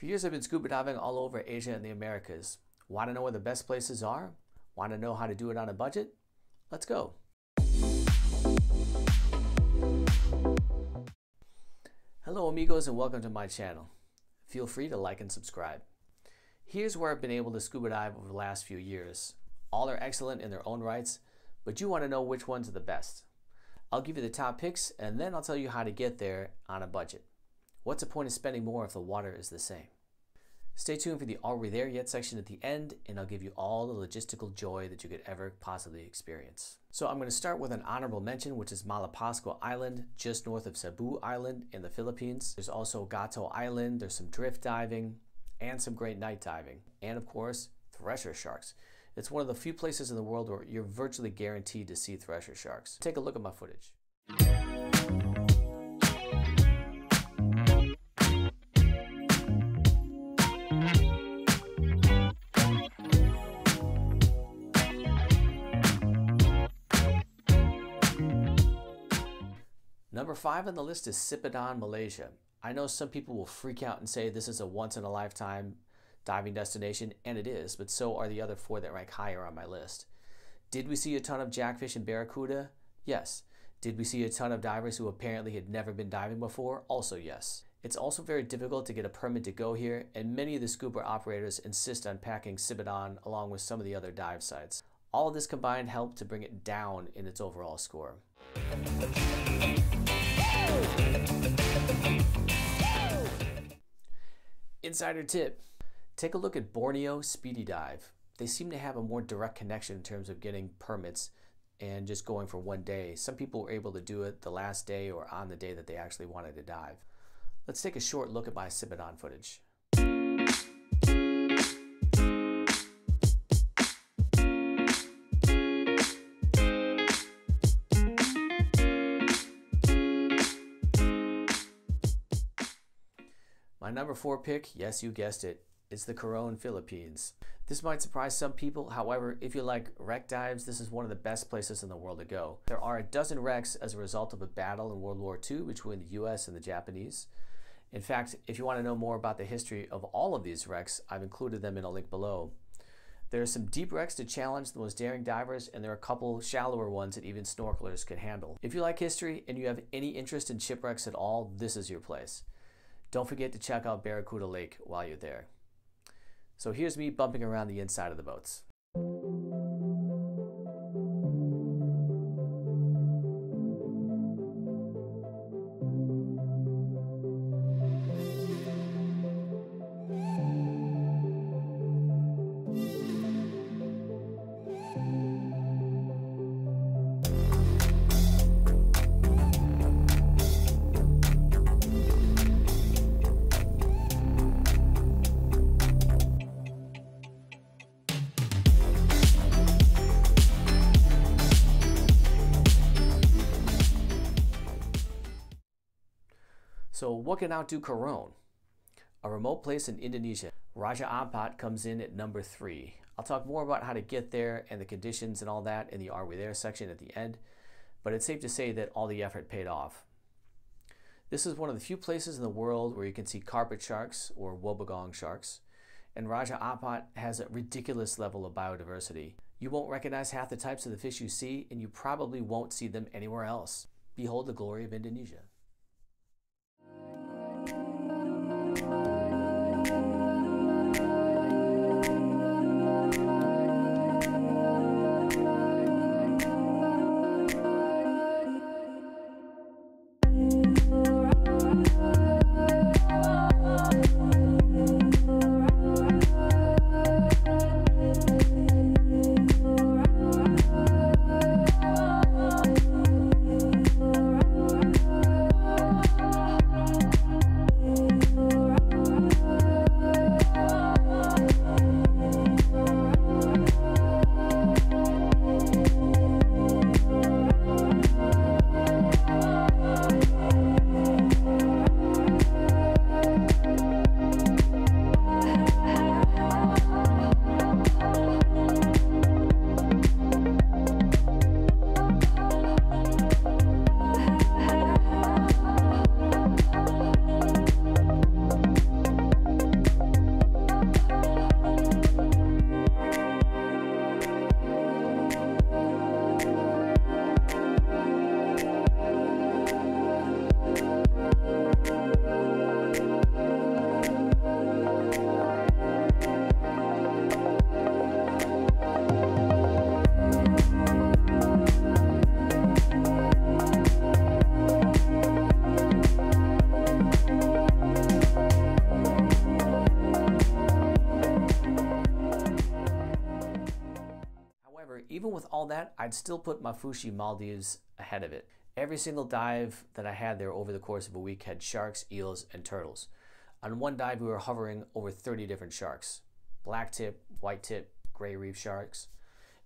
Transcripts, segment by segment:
For years I've been scuba diving all over Asia and the Americas. Want to know where the best places are? Want to know how to do it on a budget? Let's go. Hello amigos and welcome to my channel. Feel free to like and subscribe. Here's where I've been able to scuba dive over the last few years. All are excellent in their own rights, but you want to know which ones are the best. I'll give you the top picks and then I'll tell you how to get there on a budget. What's the point of spending more if the water is the same? Stay tuned for the Are We There Yet section at the end, and I'll give you all the logistical joy that you could ever possibly experience. So I'm going to start with an honorable mention, which is Malapascua Island, just north of Cebu Island in the Philippines. There's also Gato Island, there's some drift diving, and some great night diving. And of course, thresher sharks. It's one of the few places in the world where you're virtually guaranteed to see thresher sharks. Take a look at my footage. Number 5 on the list is Sipadan, Malaysia. I know some people will freak out and say this is a once-in-a-lifetime diving destination, and it is, but so are the other 4 that rank higher on my list. Did we see a ton of jackfish and barracuda? Yes. Did we see a ton of divers who apparently had never been diving before? Also yes. It's also very difficult to get a permit to go here, and many of the scuba operators insist on packing Sipadan along with some of the other dive sites. All of this combined helped to bring it down in its overall score. Insider tip, take a look at Borneo Speedy Dive. They seem to have a more direct connection in terms of getting permits and just going for one day. Some people were able to do it the last day or on the day that they actually wanted to dive. Let's take a short look at my Sipadan footage. My number 4 pick, yes you guessed it, is the Coron, Philippines. This might surprise some people, however, if you like wreck dives, this is one of the best places in the world to go. There are a dozen wrecks as a result of a battle in World War II between the US and the Japanese. In fact, if you want to know more about the history of all of these wrecks, I've included them in a link below. There are some deep wrecks to challenge the most daring divers, and there are a couple shallower ones that even snorkelers can handle. If you like history and you have any interest in shipwrecks at all, this is your place. Don't forget to check out Barracuda Lake while you're there. So here's me bumping around the inside of the boats. So what can outdo Coron? A remote place in Indonesia, Raja Ampat comes in at number 3. I'll talk more about how to get there and the conditions and all that in the Are We There section at the end, but it's safe to say that all the effort paid off. This is one of the few places in the world where you can see carpet sharks or wobbegong sharks, and Raja Ampat has a ridiculous level of biodiversity. You won't recognize half the types of the fish you see, and you probably won't see them anywhere else. Behold the glory of Indonesia. even with all that, I'd still put Mafushi Maldives ahead of it. Every single dive that I had there over the course of a week had sharks, eels, and turtles. On one dive, we were hovering over 30 different sharks. Black tip, white tip, gray reef sharks.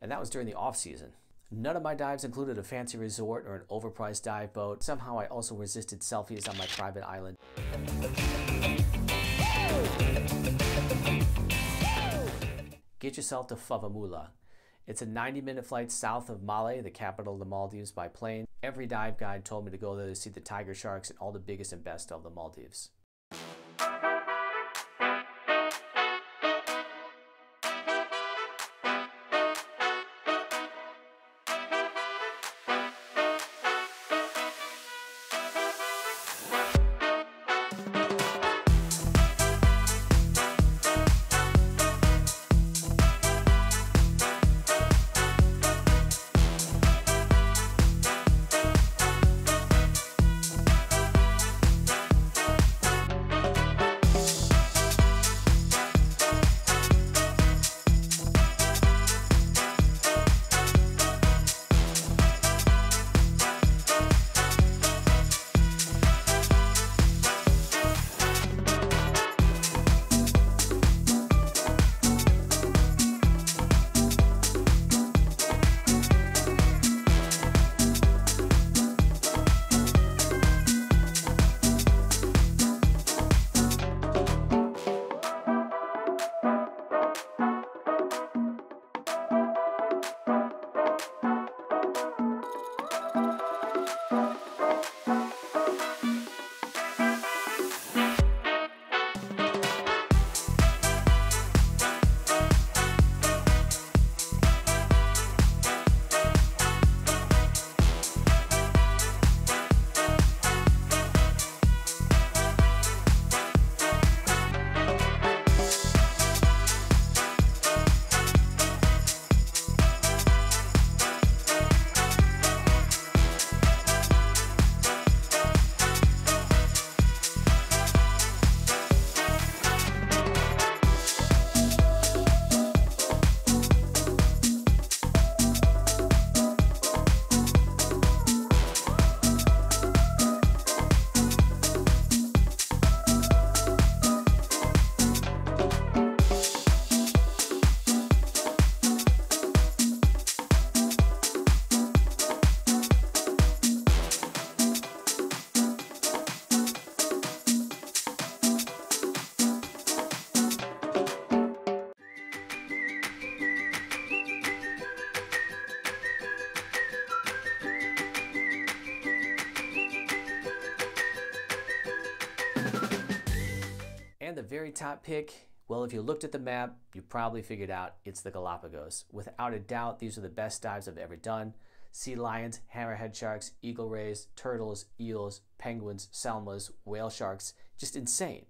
And that was during the off season. None of my dives included a fancy resort or an overpriced dive boat. Somehow I also resisted selfies on my private island. Get yourself to Fuvahmulah. It's a 90-minute flight south of Male, the capital of the Maldives, by plane. Every dive guide told me to go there to see the tiger sharks and all the biggest and best of the Maldives. And the very top pick, well, if you looked at the map, you probably figured out it's the Galapagos. Without a doubt, these are the best dives I've ever done. Sea lions, hammerhead sharks, eagle rays, turtles, eels, penguins, salmas, whale sharks, just insane.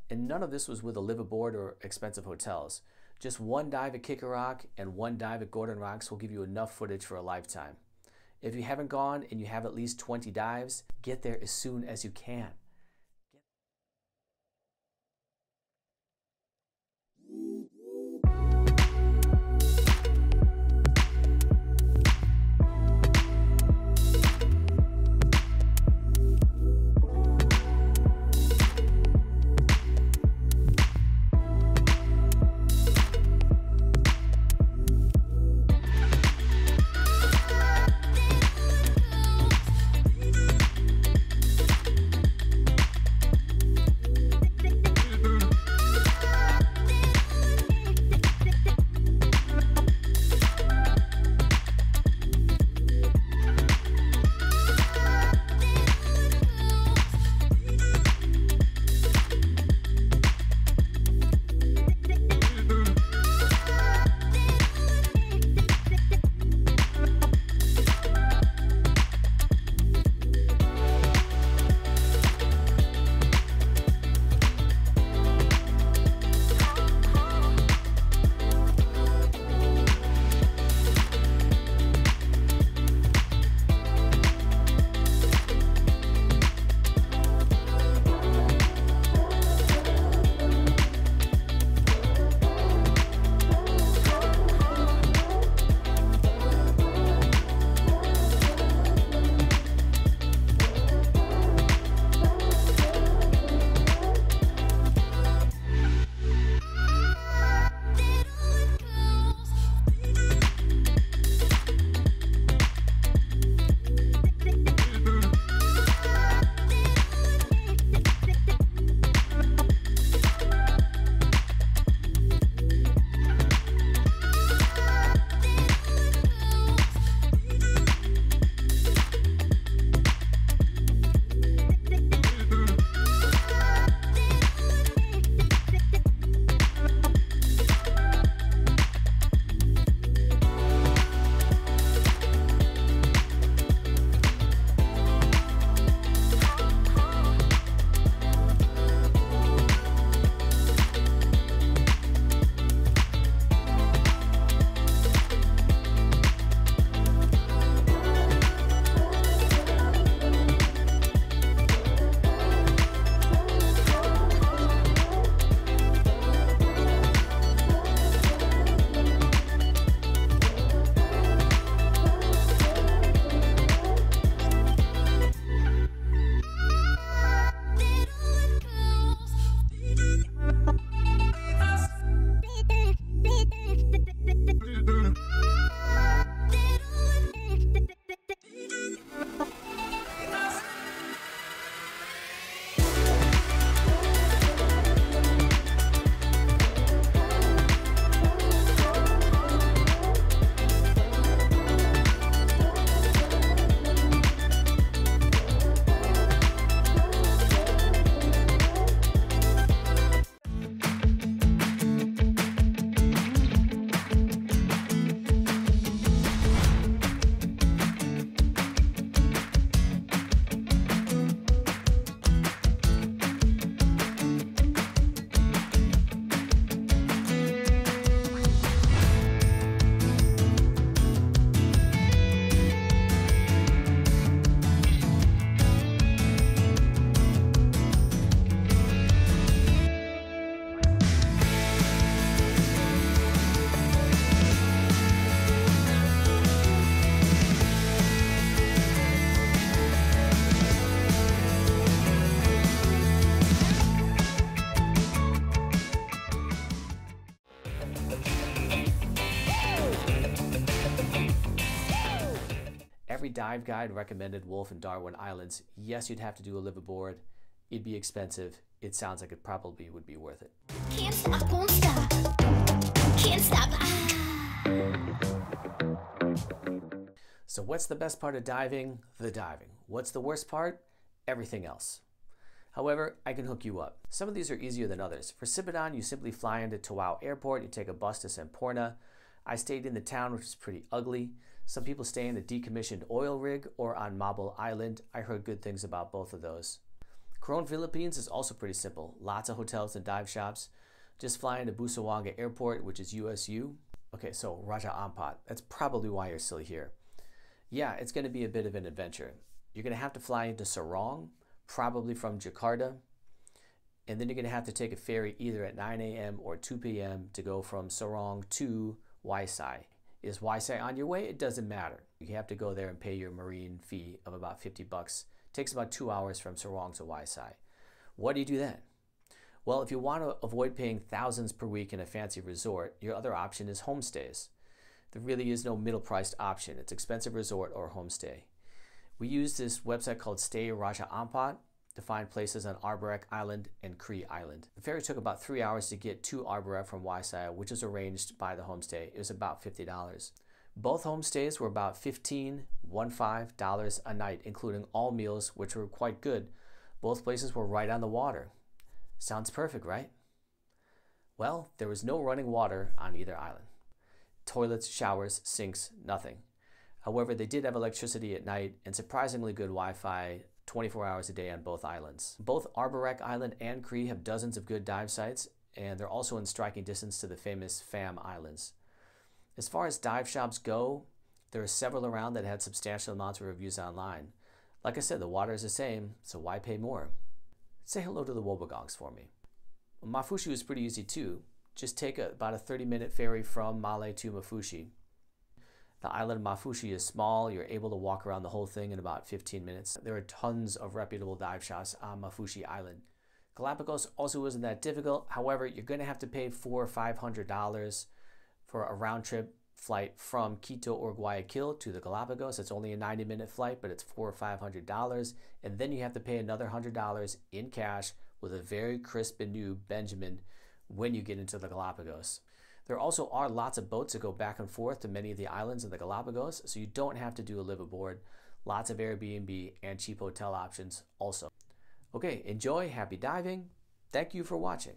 And none of this was with a live aboard or expensive hotels. Just one dive at Kicker Rock and one dive at Gordon Rocks will give you enough footage for a lifetime. If you haven't gone and you have at least 20 dives, get there as soon as you can. every dive guide recommended Wolf and Darwin Islands. Yes, you'd have to do a liveaboard. It'd be expensive. It sounds like it probably would be worth it. Can't stop, won't stop. Can't stop. So what's the best part of diving? The diving. What's the worst part? Everything else. However, I can hook you up. Some of these are easier than others. For Sibodon, you simply fly into Tawau Airport. You take a bus to Semporna. I stayed in the town, which is pretty ugly. Some people stay in a decommissioned oil rig or on Mabel Island. I heard good things about both of those. Coron, Philippines is also pretty simple. Lots of hotels and dive shops. Just fly into Busuanga Airport, which is USU. Okay, so Raja Ampat. That's probably why you're still here. Yeah, it's going to be a bit of an adventure. You're going to have to fly into Sorong, probably from Jakarta. And then you're going to have to take a ferry either at 9 a.m. or 2 p.m. to go from Sorong to Waisai. Is Waisai on your way? It doesn't matter. You have to go there and pay your marine fee of about $50. It takes about 2 hours from Sorong to Waisai. What do you do then? Well, if you want to avoid paying thousands per week in a fancy resort, your other option is homestays. There really is no middle-priced option. It's expensive resort or homestay. We use this website called Stay Raja Ampat to find places on Arborek Island and Cree Island. The ferry took about 3 hours to get to Arborek from Waisai, which was arranged by the homestay. It was about $50. Both homestays were about $15 a night, including all meals, which were quite good. Both places were right on the water. Sounds perfect, right? Well, there was no running water on either island. Toilets, showers, sinks, nothing. However, they did have electricity at night and surprisingly good Wi-Fi 24 hours a day on both islands. Both Arborek Island and Cree have dozens of good dive sites, and they're also in striking distance to the famous Fam Islands. As far as dive shops go, there are several around that had substantial amounts of reviews online. Like I said, the water is the same, so why pay more? Say hello to the Wobegongs for me. Mafushi is pretty easy too. Just take about a 30-minute ferry from Male to Mafushi. The island of Mafushi is small. You're able to walk around the whole thing in about 15 minutes. There are tons of reputable dive shops on Mafushi Island. Galapagos also isn't that difficult. However, you're going to have to pay $400 or $500 for a round-trip flight from Quito or Guayaquil to the Galapagos. It's only a 90-minute flight, but it's $400 or $500. And then you have to pay another $100 in cash with a very crisp and new Benjamin when you get into the Galapagos. There also are lots of boats that go back and forth to many of the islands in the Galapagos, so you don't have to do a liveaboard. Lots of Airbnb and cheap hotel options also. Okay, enjoy, happy diving. Thank you for watching.